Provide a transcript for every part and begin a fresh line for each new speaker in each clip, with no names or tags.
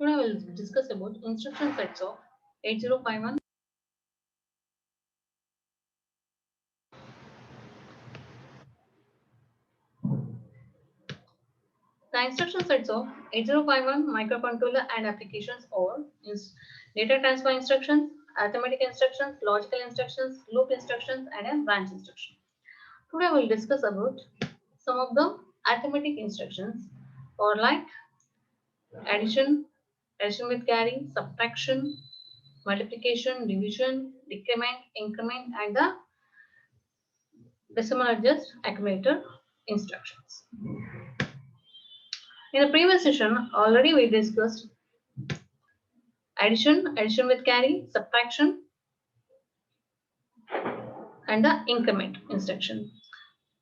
Today we will discuss about instruction sets of 8051. The instruction sets of 8051 microcontroller and applications or data transfer instructions, arithmetic instructions, logical instructions, loop instructions, and a branch instruction. Today we will discuss about some of the arithmetic instructions or like addition, addition with carry, subtraction, multiplication, division, decrement, increment, and the decimal adjust accumulator instructions. In the previous session, already we discussed addition with carry, subtraction, and the increment instruction.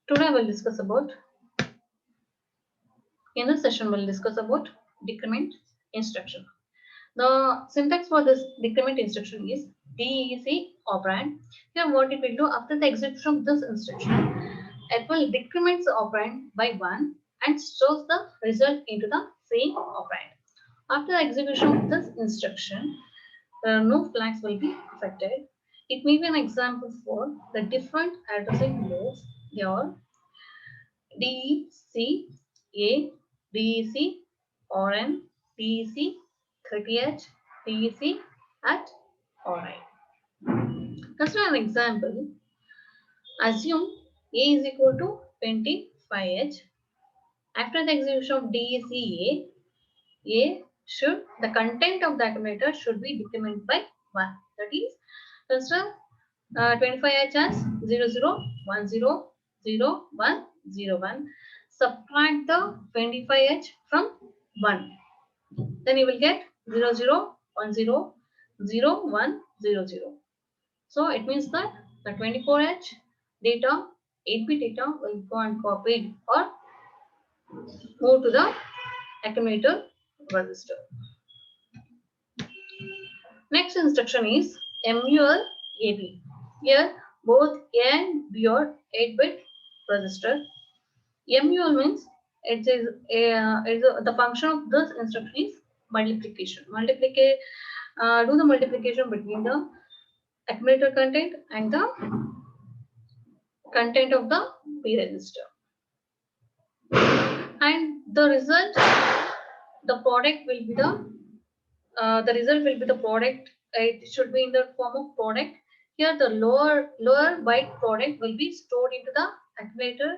Today we'll discuss about, in this session we'll discuss about decrement instruction. The syntax for this decrement instruction is DEC operand. Here what it will do after the execution of this instruction, it will decrement the operand by 1 and stores the result into the same operand. After the execution of this instruction, no flags will be affected. It may be an example for the different addressing modes. They are DEC A, DEC RN, DEC 30H, DEC at RI. Consider an example. Assume A is equal to 25H. After the execution of DEC A should, the content of the accumulator should be decremented by 1. That is, consider 25H as 0, 0, 1, 0, 0, 1, 0, 1. Subtract the 25H from 1. Then you will get 0, 0, 1, 0, 0, 1, 0, 0. So it means that the 24H data, 8-bit data will go and copied or move to the accumulator register. Next instruction is MUL AB. Here both A and B are 8-bit register. MUL means the function of this instruction is multiplication. Do the multiplication between the accumulator content and the content of the B register. And the result, the product will be the result will be the product. It should be in the form of product. Here the lower byte product will be stored into the accumulator,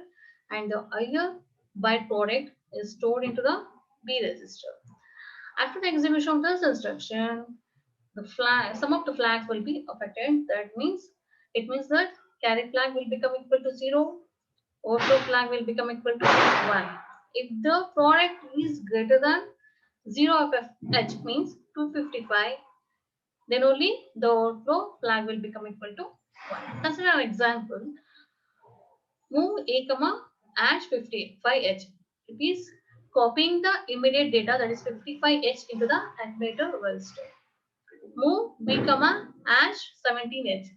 and the higher byte product is stored into the B register. After the execution of this instruction, some of the flags will be affected. That means it means that carry flag will become equal to 0, overflow flag will become equal to 1. If the product is greater than 0 of H means 255, then only the overflow flag will become equal to 1. Consider an example. Move A comma hash 55H. It is copying the immediate data, that is 55H, into the accumulator register. Move B comma hash 17H.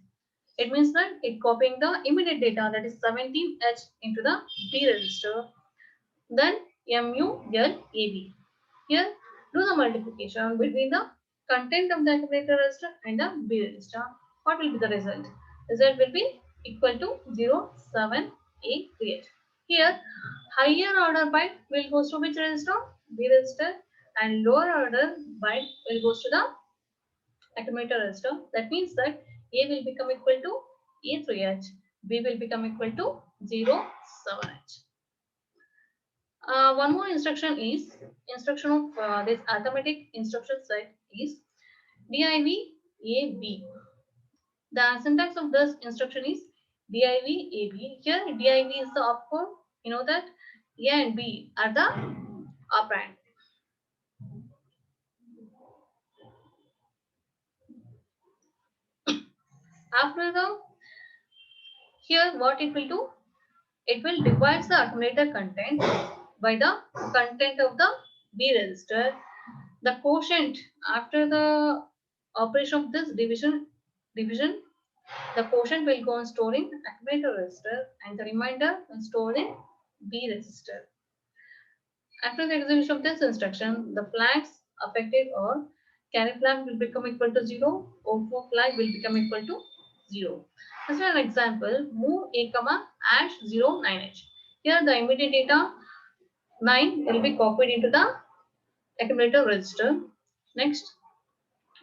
It means that it copying the immediate data, that is 17H, into the B register. Then MUL AB. Here do the multiplication between the content of the accumulator register and the B register. What will be the result? Result will be equal to 0, 7, 8, 3. Here higher order byte will goes to which register? B register, and lower order byte will goes to the accumulator register. That means that A will become equal to A3H, B will become equal to 0, 7H. One more instruction is instruction of this arithmetic instruction set is div AB. The syntax of this instruction is div AB. Here div is the opcode. You know that A and B are the operand. After the, here what it will do? It will divide the accumulator content by the content of the B register. The quotient after the operation of this division, the quotient will go on stored in accumulator register, and the remainder will stored in B register. After the execution of this instruction, the flags affected or carry flag will become equal to 0, overflow flag will become equal to 0. As an example, move a comma hash 0 9h. Here the immediate data 9 will be copied into the accumulator register. Next,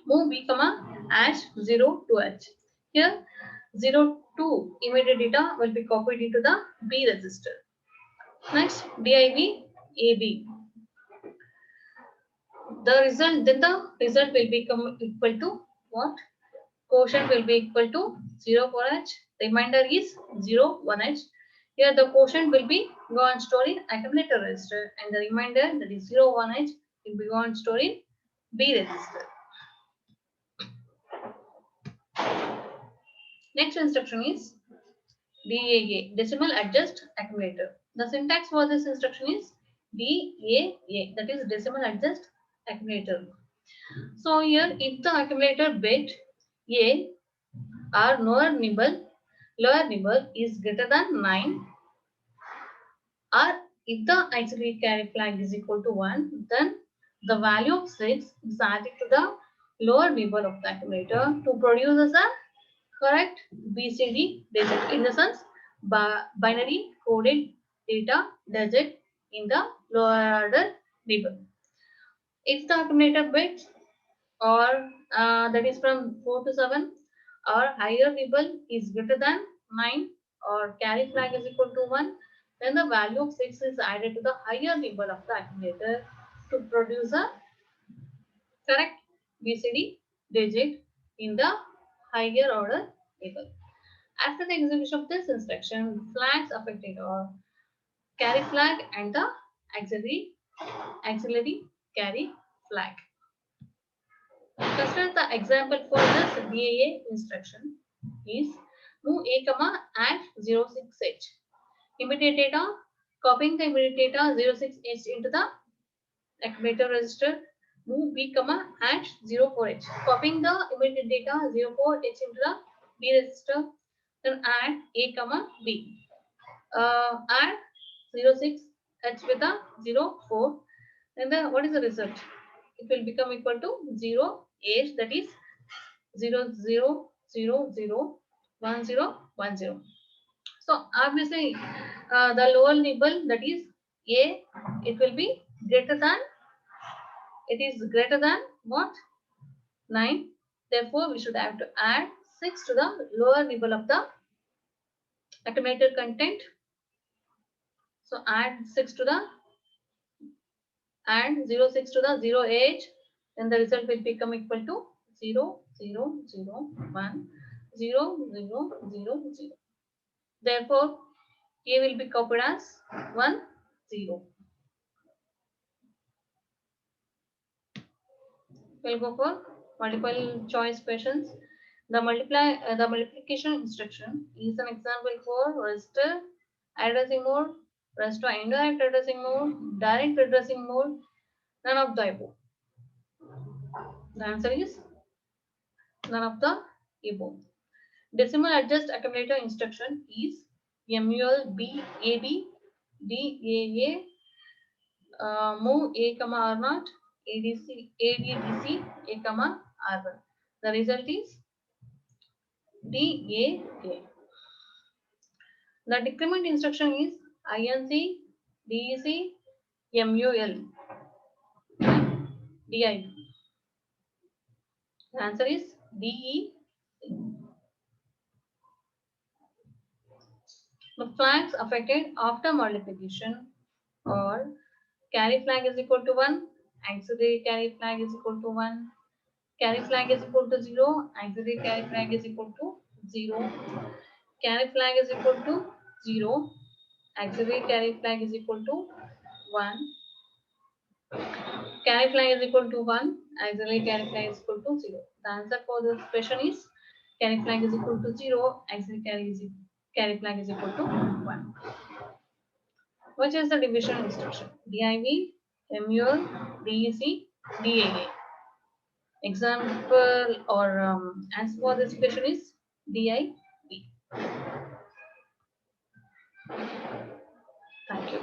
move b comma hash 0 2h. Here 0 2 immediate data will be copied into the b register. Next, div ab. The result will become equal to what? Quotient will be equal to 0 for h. Remainder is 0 1h. Here the quotient will be go and store in accumulator register, and the remainder, that is 0 1h, will be go and store in b register. Next instruction is DAA, decimal adjust accumulator. The syntax for this instruction is DAA, that is decimal adjust accumulator. So here, if the accumulator bit A or lower nibble is greater than 9, or if the auxiliary carry flag is equal to 1, then the value of 6 is added to the lower nibble of the accumulator to produce as a correct BCD digit, in the sense binary coded data digit in the lower order nibble. If the accumulator bit or that is from 4 to 7 or higher nibble is greater than 9 or carry flag is equal to 1, then the value of 6 is added to the higher nibble of the accumulator to produce a correct BCD digit in the higher order nibble. After the execution of this instruction, flags affected are carry flag and the auxiliary carry flag. Consider the example for this DAA instruction is move a comma add 06h. Immediate data, copying the immediate data 06h into the accumulator register. Move b comma add 04h. Copying the immediate data 04h into the b register. Then add a comma b. Add 06h with a 04. And then what is the result? It will become equal to 0h, that is 0 0 0 0 1 0 1 0. So obviously the lower nibble, that is a, it will be greater than, it is greater than what? 9. Therefore we should have to add 6 to the lower nibble of the accumulator content. So add 6 to the, and 06 to the 0h, then the result will become equal to 0 0 0 1 0 0 0 0. Therefore a will be copied as 1 0. We'll go for multiple choice questions. The multiplication instruction is an example for register addressing mode, register indirect addressing mode, direct addressing mode, none of the above. The answer is none of the above. Decimal adjust accumulator instruction is MUL B A B D A A, move A comma R naught ADC ADDC A comma R1. The result is D A A. The decrement instruction is INC DEC MUL DIB. The answer is DE. The flags affected after multiplication or carry flag is equal to 1, auxiliary carry flag is equal to 1, carry flag is equal to 0, auxiliary carry flag is equal to 0, carry flag is equal to 0, auxiliary carry flag is equal to 1, carry flag is equal to 1, auxiliary carry flag is equal to 0. The answer for this question is carry flag is equal to 0, auxiliary carry flag is equal to 1. Which is the division instruction? DIV, MUL, DEC, DAA. Example or answer for this question is DIV. Thank you.